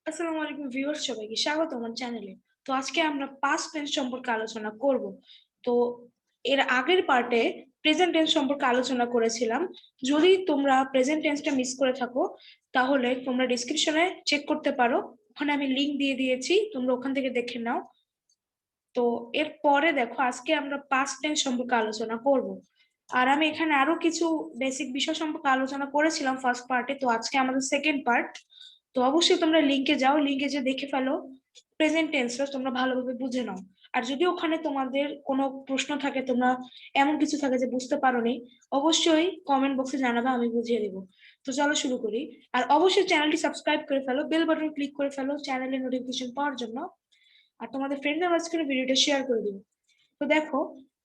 আসসালামু আলাইকুম ভিউয়ার্স, সবাইকে স্বাগত আমার চ্যানেলে। তো আজকে আমরা পাস্ট টেন্স সম্পর্কে আলোচনা করব। তো এর আগের পার্টে প্রেজেন্ট টেন্স সম্পর্কে আলোচনা করেছিলাম। যদি তোমরা প্রেজেন্ট টেন্সটা মিস করে থাকো তাহলে তোমরা ডেসক্রিপশনে চেক করতে পারো, ওখানে আমি লিংক দিয়ে দিয়েছি, তোমরা ওখান থেকে দেখে নাও। তো এর পরে দেখো, আজকে আমরা পাস্ট টেন্স সম্পর্কে আলোচনা করব। আর আমি এখানে আরো কিছু বেসিক বিষয় সম্পর্কে আলোচনা করেছিলাম ফার্স্ট পার্টে, তো আজকে আমাদের সেকেন্ড পার্ট। তো অবশ্যই তোমরা লিংকে যাও, লিংকে যে দেখে ফেলো প্রেজেন্ট টেন্সটা তোমরা ভালোভাবে বুঝে নাও। আর যদি ওখানে তোমাদের কোনো প্রশ্ন থাকে, তোমরা এমন কিছু থাকে যে বুঝতে পারোনি, অবশ্যই কমেন্ট বক্সে জানাবে, আমি বুঝিয়ে দেবো। তো চলো শুরু করি। আর অবশ্যই চ্যানেলটি সাবস্ক্রাইব করে ফেলো, বেল বাটন ক্লিক করে ফেলো চ্যানেলের নোটিফিকেশন পাওয়ার জন্য। আর তোমাদের ফ্রেন্ডদের মাঝখানে ভিডিওটা শেয়ার করে দিও। তো দেখো,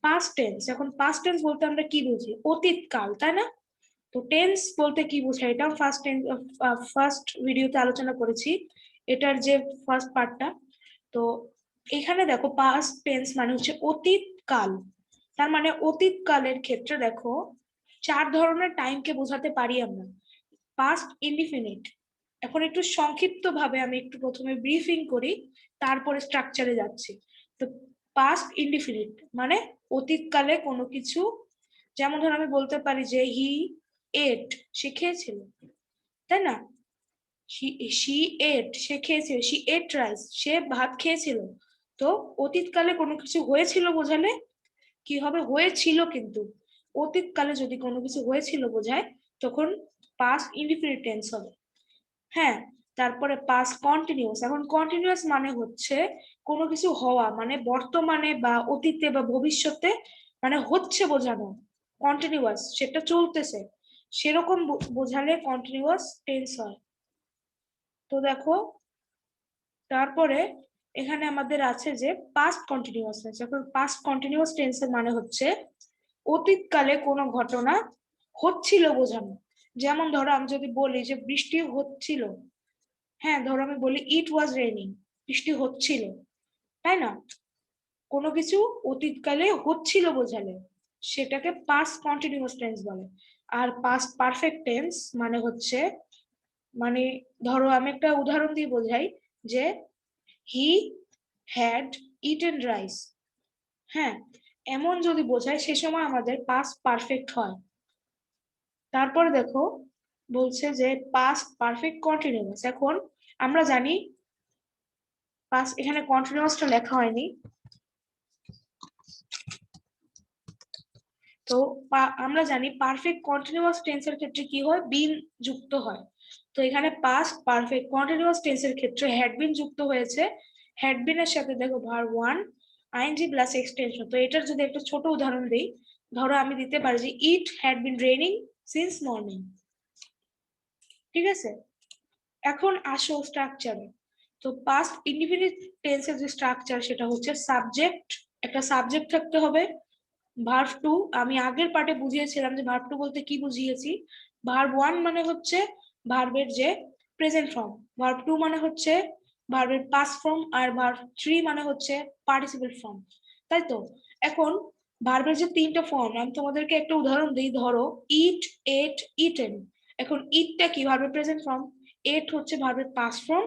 পাস্ট টেন্স, এখন পাস্ট টেন্স বলতে আমরা কি বুঝি? অতীত কাল, তাই না? তো টেন্স বলতে কি বোঝায়, এটা ফার্স্ট টেন্স ফার্স্ট ভিডিওতে আলোচনা করেছি, এটার যে ফার্স্ট পার্টটা। তো এখানে দেখো, পাস্ট টেন্স মানে হচ্ছে অতীত কাল। তার মানে অতীত কালের ক্ষেত্রে দেখো, চার ধরনের টাইমকে বোঝাতে পারি আমরা। পাস্ট ইনডিফিনিট, এখন একটু সংক্ষিপ্ত ভাবে আমি একটু প্রথমে ব্রিফিং করি, তারপরে স্ট্রাকচারে যাচ্ছি। তো পাস্ট ইনডিফিনিট মানে অতীতকালে কোনো কিছু, যেমন ধর আমি বলতে পারি যে হি এট, সে খেয়েছিল, তাই না? শি এট, সে খেয়েছিল, শি এট রাইস, সে ভাত খেয়েছিল। তো অতীতকালে কোনো কিছু হয়েছিল বোঝালে কি হবে? হয়েছিল, কিন্তু অতীতকালে যদি কোনো কিছু হয়েছিল বোঝায়, তখন পাস্ট ইনডিফিনিট টেন্স হবে। হ্যাঁ, তারপরে পাস্ট কন্টিনিউয়াস। এখন কন্টিনিউয়াস মানে হচ্ছে কোনো কিছু হওয়া, মানে বর্তমানে বা অতীতে বা ভবিষ্যতে, মানে হচ্ছে বোঝানো। কন্টিনিউয়াস, সেটা চলতেছে, সেরকম বোঝালে কন্টিনিউয়াস টেন্স হয়। তো দেখো, তারপরে এখানে আমাদের আছে যে পাস্ট কন্টিনিউয়াস টেন্স। এখন পাস্ট কন্টিনিউয়াস টেন্সের মানে হচ্ছে অতীতকালে কোনো ঘটনা হচ্ছিল বোঝানো। যেমন ধরো আমি যদি বলি যে বৃষ্টি হচ্ছিল, হ্যাঁ ধরো আমি বলি ইট ওয়াজ রেইনিং, বৃষ্টি হচ্ছিল, তাই না? কোনো কিছু অতীতকালে হচ্ছিল বোঝালে সেটাকে পাস্ট কন্টিনিউয়াস টেন্স বলে। আর পাস্ট পারফেক্ট টেন্স মানে হচ্ছে, মানে ধরো আমি একটা উদাহরণ দিয়ে বোঝাই যে হি হ্যাড ইটেন রাইস, হ্যাঁ, এমন যদি বোঝায় সে সময় আমাদের পাস্ট পারফেক্ট হয়। তারপর দেখো, বলছে যে পাস্ট পারফেক্ট কন্টিনিউয়াস। এখন আমরা জানি পাস্ট, এখানে কন্টিনিউয়াসটা লেখা হয়নি। তো আমরা জানি পারফেক্ট কন্টিনিউয়াস টেন্সের ক্ষেত্রে কি হয়? বিন যুক্ত হয়। তো এখানে পাস্ট পারফেক্ট কন্টিনিউয়াস টেন্সের ক্ষেত্রে হ্যাড বিন যুক্ত হয়েছে। হ্যাড বিন এর সাথে দেখো verb one, ING plus extension. তো এটার যদি একটা ছোট উদাহরণ দিই, ধরো আমি দিতে পারি যে it had been raining since morning. ঠিক আছে, এখন আসো স্ট্রাকচারে। তো পাস্ট ইনডিফিনিট টেন্সের যে স্ট্রাকচার সেটা হচ্ছে সাবজেক্ট, একটা সাবজেক্ট থাকতে হবে। ভার্ব টু, আমি আগের পার্টে বুঝিয়েছিলাম যে ভার্ব টু বলতে কি বুঝিয়েছি। ভার্ব ওয়ান মানে হচ্ছে ভার্বের যে প্রেজেন্ট ফর্ম, ভার্ব টু মানে হচ্ছে ভার্বের পাস্ট ফর্ম, আর ভার্ব থ্রি মানে হচ্ছে পার্টিসিপেল ফর্ম, তাই তো? এখন ভার্বের যে তিনটা ফর্ম, আমি তোমাদেরকে একটা উদাহরণ দিই। ধরো ইট, এট, ইটেন। এখন ইটটা কি? ভার্বের প্রেজেন্ট ফর্ম। এট হচ্ছে ভার্বের পাস্ট ফর্ম।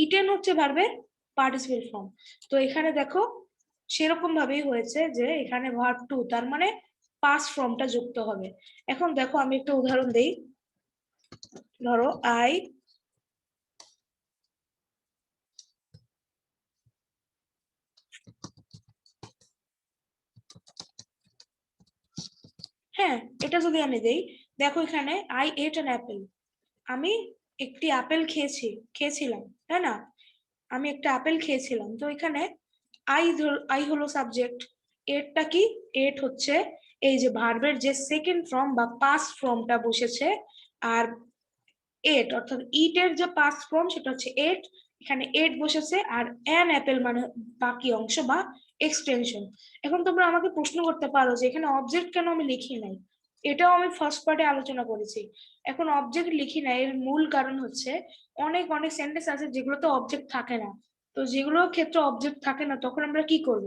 ইটেন হচ্ছে ভার্বের পার্টিসিপেল ফর্ম। তো এখানে দেখো, সেরকম ভাবেই হয়েছে যে এখানে ভার্ব টু, তার মানে পাস্ট ফর্মটা যুক্ত হবে। এখন দেখো আমি একটা উদাহরণ দেই। ধরো আই, হ্যাঁ এটা যদি আমি দেই, দেখো এখানে আই এট অ্যান অ্যাপেল, আমি একটি আপেল খেয়েছিলাম, তাই না? আমি একটা আপেল খেয়েছিলাম। তো এখানে আই হলো সাবজেক্ট, এটটা কি? এট হচ্ছে এই যে ভার্বের যে সেকেন্ড ফর্ম বা পাস্ট ফর্মটা বসেছে। আর এট অর্থাৎ ইট এর যে পাস্ট ফর্ম সেটা হচ্ছে এট, এখানে এট বসেছে। আর অ্যান অ্যাপেল মানে বাকি অংশ বা এক্সটেনশন। এখন তোমরা আমাকে প্রশ্ন করতে পারো যে এখানে অবজেক্ট কেন আমি লিখি নাই? এটাও আমি ফার্স্ট পার্টে আলোচনা করেছি। এখন অবজেক্ট লিখি না, এর মূল কারণ হচ্ছে অনেক অনেক সেন্টেন্স আছে যেগুলোতে অবজেক্ট থাকে না। তো যেগুলোর ক্ষেত্রে অবজেক্ট থাকে না তখন আমরা কি করব?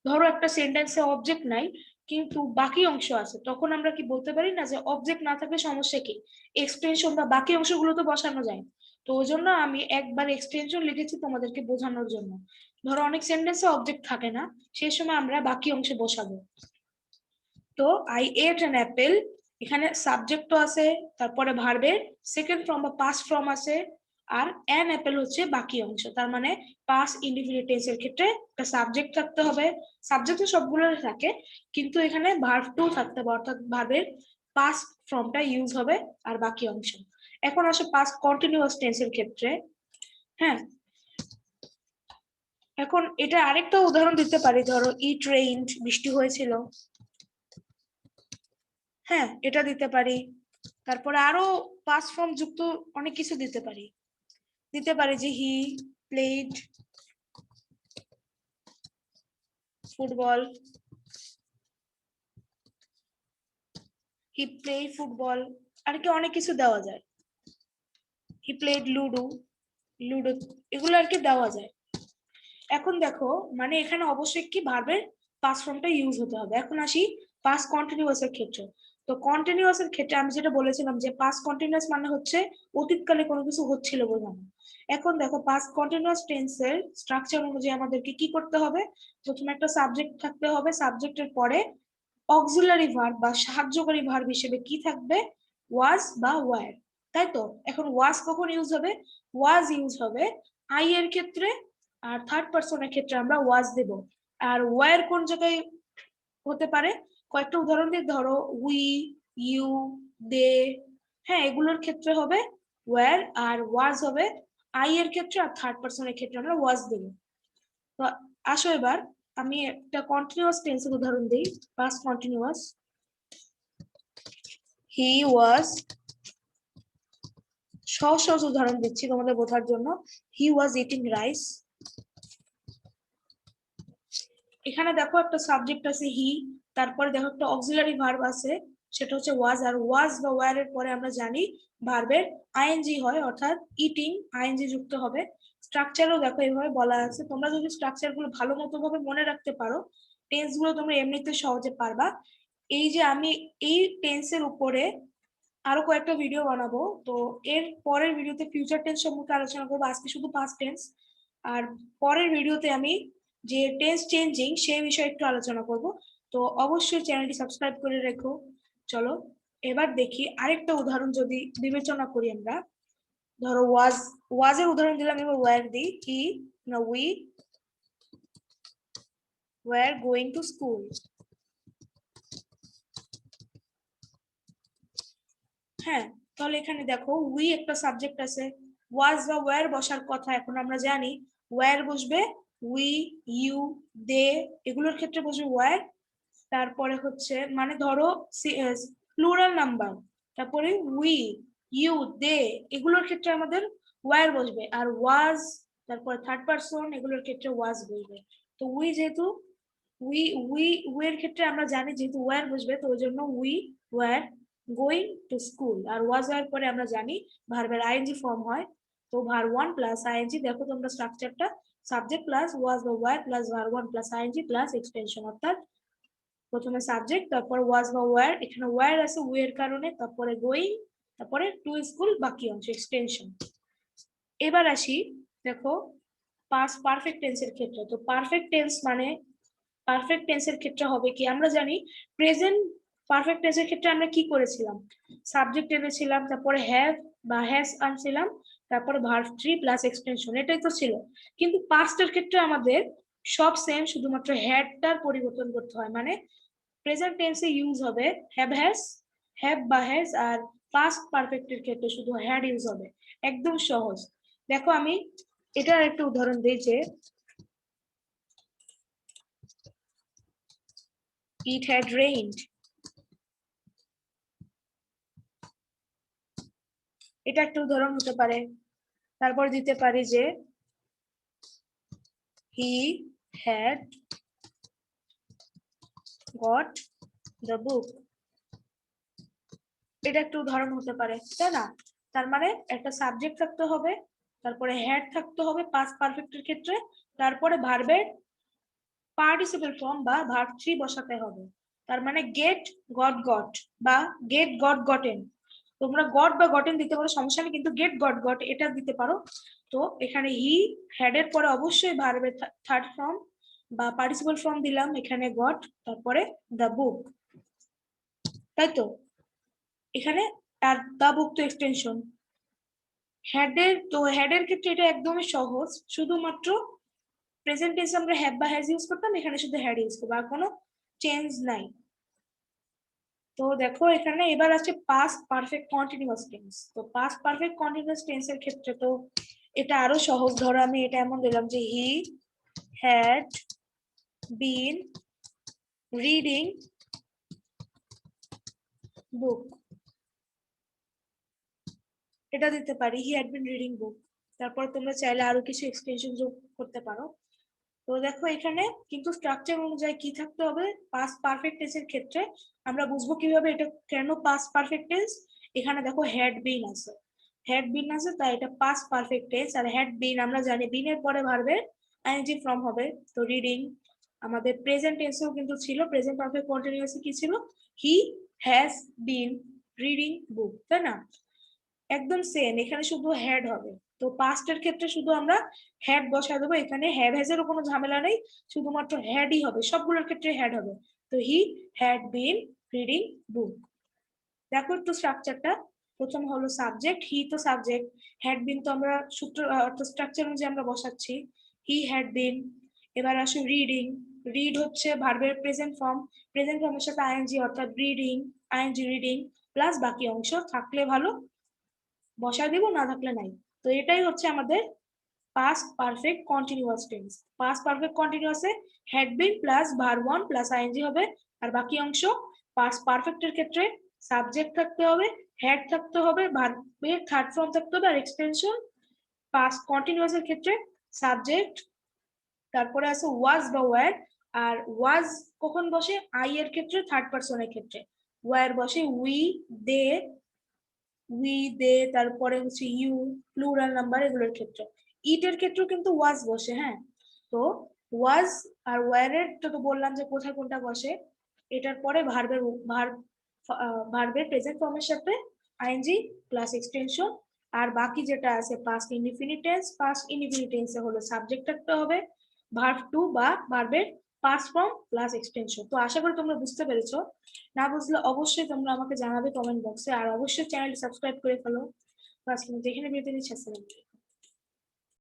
ধরো একটা সেন্টেন্সে অবজেক্ট নাই কিন্তু বাকি অংশ আছে, তখন আমরা কি বলতে পারি না যে অবজেক্ট না থাকলে সমস্যা কি? এক্সটেনশন বা বাকি অংশগুলো তো বসানো যায়। তো ওই জন্য আমি একবার এক্সটেনশন লিখেছি তোমাদেরকে বোঝানোর জন্য। ধরো অনেক সেন্টেন্সে অবজেক্ট থাকে না, সেই সময় আমরা বাকি অংশে বসাবো। তো আই এট অ্যান অ্যাপেল, এখানে সাবজেক্টও আছে, তারপরে ভার্বের সেকেন্ড ফর্ম বা পাস্ট ফর্ম আছে, আর অ্যান অ্যাপেল হচ্ছে বাকি অংশ। তার মানে পাস্ট ইনডিফিনিট টেন্সের ক্ষেত্রে একটা সাবজেক্ট থাকতে হবে, সাবজেক্ট তো সবগুলো থাকে, কিন্তু এখানে ভার্ব টু থাকতে হবে, অর্থাৎ ভার্বের পাস্ট ফর্মটা ইউজ হবে আর বাকি অংশ। এখন আসে পাস্ট কন্টিনিউয়াস টেন্সের ক্ষেত্রে। হ্যাঁ, এখন এটা আরেকটা উদাহরণ দিতে পারি, ধরো ইট রেইনড, বৃষ্টি হয়েছিল। হ্যাঁ, এটা দিতে পারি। তারপরে আরো পাস্ট ফর্ম যুক্ত অনেক কিছু দিতে পারি। দিতে পারি যে he played football, he play football, আর কি অনেক কিছু দেওয়া যায়। হি প্লেড লুডো, লুডো, এগুলো আর কি দেওয়া যায়। এখন দেখো, মানে এখানে অবশ্যই কি ভার্বের পাস্ট ফর্মটা ইউজ হতে হবে। এখন আসি পাস্ট কন্টিনিউয়াস এর ক্ষেত্রে। তো কন্টিনিউয়াস এর ক্ষেত্রে আমি যেটা বলেছিলাম যে পাস্ট কন্টিনিউয়াস মানে হচ্ছে অতীতকালে কোনো কিছু হচ্ছিল বোঝানো। এখন দেখো পাস্ট কন্টিনিউয়াস টেন্সের স্ট্রাকচার অনুযায়ী আমাদেরকে কি করতে হবে, প্রথমে একটা সাবজেক্ট থাকতে হবে, সাবজেক্টের পরে অক্সিলারি ভার্ব বা সাহায্যকারী ভার্ব হিসেবে কি থাকবে, ওয়াজ বা ওয়ার, তাই তো। এখন ওয়াজ কখন ইউজ হবে, ওয়াজ ইউজ হবে আই এর ক্ষেত্রে, আর থার্ড পারসনের ক্ষেত্রে আমরা ওয়াজ দেব। আর ওয়ার কোন জায়গায় হতে পারে, কয়েকটা উদাহরণ দিয়ে, ধরো উই, ইউ, দে, হ্যাঁ এগুলোর ক্ষেত্রে হবে ওয়ার, আর ওয়াজ হবে আই এর ক্ষেত্রে, আর থার্ড পারসনের ক্ষেত্রে আমরা ওয়াজ দেব। তো আসো এবার আমি একটা কন্টিনিউয়াস টেন্সের উদাহরণ দিই, পাস্ট কন্টিনিউয়াস। হি ওয়াজ, সহজ সহজ উদাহরণ দিচ্ছি তোমাদের বোঝার জন্য। হি ওয়াজ ইটিং রাইস। এখানে দেখো একটা সাবজেক্ট আছে হি, তারপরে দেখো একটা অক্সিলারি ভার্ব আছে, সেটা হচ্ছে ওয়াজ। আর ওয়াজ বা ওয়ার এর পরে আমরা জানি ভার্বের আইএনজি হয়, অর্থাৎ ইটিং আইএনজি যুক্ত হবে। স্ট্রাকচারও দেখো এইভাবে বলা আছে, তোমরা যদি স্ট্রাকচার গুলো ভালো মতো ভাবে মনে রাখতে পারো, টেন্স গুলো তোমরা এমনিতে সহজে পারবা। এই যে আমি এই টেন্সের উপরে আরো কয়েকটা ভিডিও বানাবো, তো এর পরের ভিডিওতে ফিউচার টেন্স সম্পর্কে আলোচনা করবো, আজকে শুধু পাস্ট টেন্স। আর পরের ভিডিওতে আমি যে টেন্স চেঞ্জিং সেই বিষয়ে একটু আলোচনা করব। তো অবশ্যই চ্যানেলটি সাবস্ক্রাইব করে রেখো। চলো এবার দেখি আরেকটা উদাহরণ যদি বিবেচনা করি আমরা। ধরো ওয়াজ, ওয়াজের উদাহরণ দিলাম, এবার ওয়ার দিই। হি না we were going to school. হ্যাঁ, তাহলে এখানে দেখো উই একটা সাবজেক্ট আছে, ওয়াজ বা ওয়্যার বসার কথা, এখন আমরা জানি ওয়্যার বসবে উই, ইউ, দে, এগুলোর ক্ষেত্রে বসবে ওয়্যার। তারপরে হচ্ছে মানে ধরো প্লুরাল নাম্বার, তারপরে উই, ইউ, দে, এগুলোর ক্ষেত্রে আমাদের ওয়্যার বসবে। আর ওয়াজ, তারপরে থার্ড পারসন, এগুলোর ক্ষেত্রে ওয়াজ বসবে। তো উই যেহেতু উই উই উই এর ক্ষেত্রে আমরা জানি যেহেতু ওয়্যার বসবে, তো ওই জন্য we were going to school. আর ওয়াজ এর পরে আমরা জানি ভার্বের আইএনজি ফর্ম হয়, তো ভার ওয়ান প্লাস আইএনজি। দেখো তোমরা স্ট্রাকচারটা, সাবজেক্ট প্লাস ওয়াজ বা were plus verb one plus ING plus extension, অর্থাৎ প্রথমে সাবজেক্ট, তারপর ওয়াজ বা ওয়্যার, এখানে ওয়্যার আছে উই এর কারণে, তারপরে গোয়িং, তারপরে টু স্কুল, বাকি অংশ এক্সটেনশন। এবার আসি দেখো পাস্ট পারফেক্ট টেন্সের ক্ষেত্রে। তো পারফেক্ট টেন্স মানে, পারফেক্ট টেন্সের ক্ষেত্রে হবে কি, আমরা জানি প্রেজেন্ট পারফেক্ট টেন্সের ক্ষেত্রে আমরা কি করেছিলাম, সাবজেক্ট এনেছিলাম, তারপরে হ্যাভ বা হ্যাজ আনছিলাম, তারপরে ভার্ব থ্রি প্লাস এক্সটেনশন, এটাই তো ছিল। কিন্তু পাস্টের ক্ষেত্রে আমাদের সব সেম, শুধুমাত্র হ্যাডটার পরিবর্তন করতে হয়। মানে প্রেজেন্ট টেন্সে ইউজ হবে হ্যাভ হ্যাজ, হ্যাভ বা হ্যাজ, আর পাস্ট পারফেক্টের ক্ষেত্রে শুধু হ্যাড ইউজ হবে। একদম সহজ। দেখো আমি এটার একটা উদাহরণ দিই যে it had rained, এটা একটা উদাহরণ হতে পারে। তারপর দিতে পারি যে he had got the book, এটা একটা উদাহরণ হতে পারে, তাই না। তার মানে একটা সাবজেক্ট থাকতে হবে, তারপরে হ্যাড থাকতে হবে পাস্ট পারফেক্টের ক্ষেত্রে, তারপরে ভার্বের পার্টিসিপল ফর্ম বা ভার্ব থ্রি বসাতে হবে। তার মানে গেট গট গট বা গেট গট গটেন। তো তোমরা গট বা গটেন দিতে পারো, সমস্যা নেই, কিন্তু গেট গট গট এটা দিতে পারো। তো এখানে হি হ্যাড এর পরে অবশ্যই ভার্বের থার্ড ফর্ম বা পার্টিসিপল ফর্ম দিলাম, এখানে গট, তারপরে দ্য বুক, তাই তো। এখানে আর দ্য বুক তো এক্সটেনশন। হেডের ক্ষেত্রে এটা একদমই সহজ, শুধুমাত্র প্রেজেন্ট টেন্সে আমরা হ্যাভ বা হ্যাজ ইউজ করতাম, এখানে শুধু হ্যাড ইউজ করবো, আর কোনো চেঞ্জ নাই। তো দেখো এখানে এবার আছে পাস্ট পারফেক্ট কন্টিনিউয়াস টেন্স। তো পাস্ট পারফেক্ট কন্টিনিউয়াস টেন্সের ক্ষেত্রে তো এটা আরো সহজ। ধরো আমি এটা এমন দিলাম যে he had been reading book, এটা দিতে পারি, he had been reading book. তারপর তোমরা চাইলে আরো কিছু এক্সটেনশন যোগ করতে পারো। তো দেখো এখানে কিন্তু স্ট্রাকচার অনুযায়ী কি থাকতে হবে, পাস্ট পারফেক্ট টেন্সের ক্ষেত্রে আমরা বুঝবো কিভাবে এটা কেন পাস্ট পারফেক্ট টেন্স। এখানে দেখো হ্যাড বিন আছে, হ্যাড বিন আছে, তাই এটা পাস্ট পারফেক্ট টেন্স। আর হ্যাড বিন আমরা জানি বিনের পরে ভার্বের আইএনজি ফর্ম হবে। তো রিডিং আমাদের প্রেজেন্ট টেন্সেও কিন্তু ছিল, প্রেজেন্ট পারফেক্ট কন্টিনিউয়াসে কি ছিল, he has been reading book, তাই না। একদম সেম, এখানে শুধু হ্যাড হবে। তো পাস্টের ক্ষেত্রে শুধু আমরা হ্যাড বসায় দেবো, এখানে হ্যাভ হ্যাজেরও কোনো ঝামেলা নেই, শুধুমাত্র হ্যাডই হবে, সবগুলোর ক্ষেত্রে হ্যাড হবে। তো he had been reading book. দেখো একটু স্ট্রাকচারটা, প্রথম হলো সাবজেক্ট, হি তো সাবজেক্ট, হ্যাড বিন তো আমরা সূত্র অর্থাৎ স্ট্রাকচার অনুযায়ী আমরা বসাচ্ছি, হি হ্যাড বিন। এবার আসো রিডিং, রিড হচ্ছে ভার্বের প্রেজেন্ট ফর্ম, প্রেজেন্ট ফর্মের সাথে আইএনজি অর্থাৎ রিডিং, আইএনজি রিডিং প্লাস বাকি অংশ থাকলে ভালো, বসায় দিব, না থাকলে নাই। তো এটাই হচ্ছে আমাদের past perfect continuous tense. Past perfect কন্টিনিউয়াসে had been plus verb one plus ING হবে, আর বাকি অংশ পাস্ট পারফেক্টের ক্ষেত্রে সাবজেক্ট থাকতে হবে, হেড থাকতে হবে, ভার্বের থার্ড ফর্ম থাকতে হবে, আর এক্সটেনশন। পাস্ট কন্টিনিউয়াস এর ক্ষেত্রে সাবজেক্ট, তারপরে আছে ওয়াজ বা ওয়্যার। আর ওয়াজ কখন বসে, আই এর ক্ষেত্রে, থার্ড পারসনের ক্ষেত্রে। ওয়্যার বসে উই, দে, তারপরে হচ্ছে ইউ, প্লুরাল নাম্বার এগুলোর ক্ষেত্রে। ইটের ক্ষেত্রেও কিন্তু ওয়াজ বসে, হ্যাঁ। তো ওয়াজ আর ওয়্যারের তো বললাম যে কোথায় কোনটা বসে, এটার পরে ভার্বের প্রেজেন্ট ফর্মের সাথে আইএনজি প্লাস এক্সটেনশন। আর বাকি যেটা আছে past indefinite tense, past indefinite টেন্সে হলো সাবজেক্ট থাকতে হবে, ভার্ব টু বা ভার্বের পাস্ট ফর্ম প্লাস এক্সটেনশন। তো আশা করি তোমরা বুঝতে পেরেছো। না বুঝলে অবশ্যই তোমরা আমাকে জানাবে কমেন্ট বক্সে, আর অবশ্যই চ্যানেলটি সাবস্ক্রাইব করে ফেলো। তো আজকে যেখানে বিরতি নিচ্ছি, আসসালামু আলাইকুম।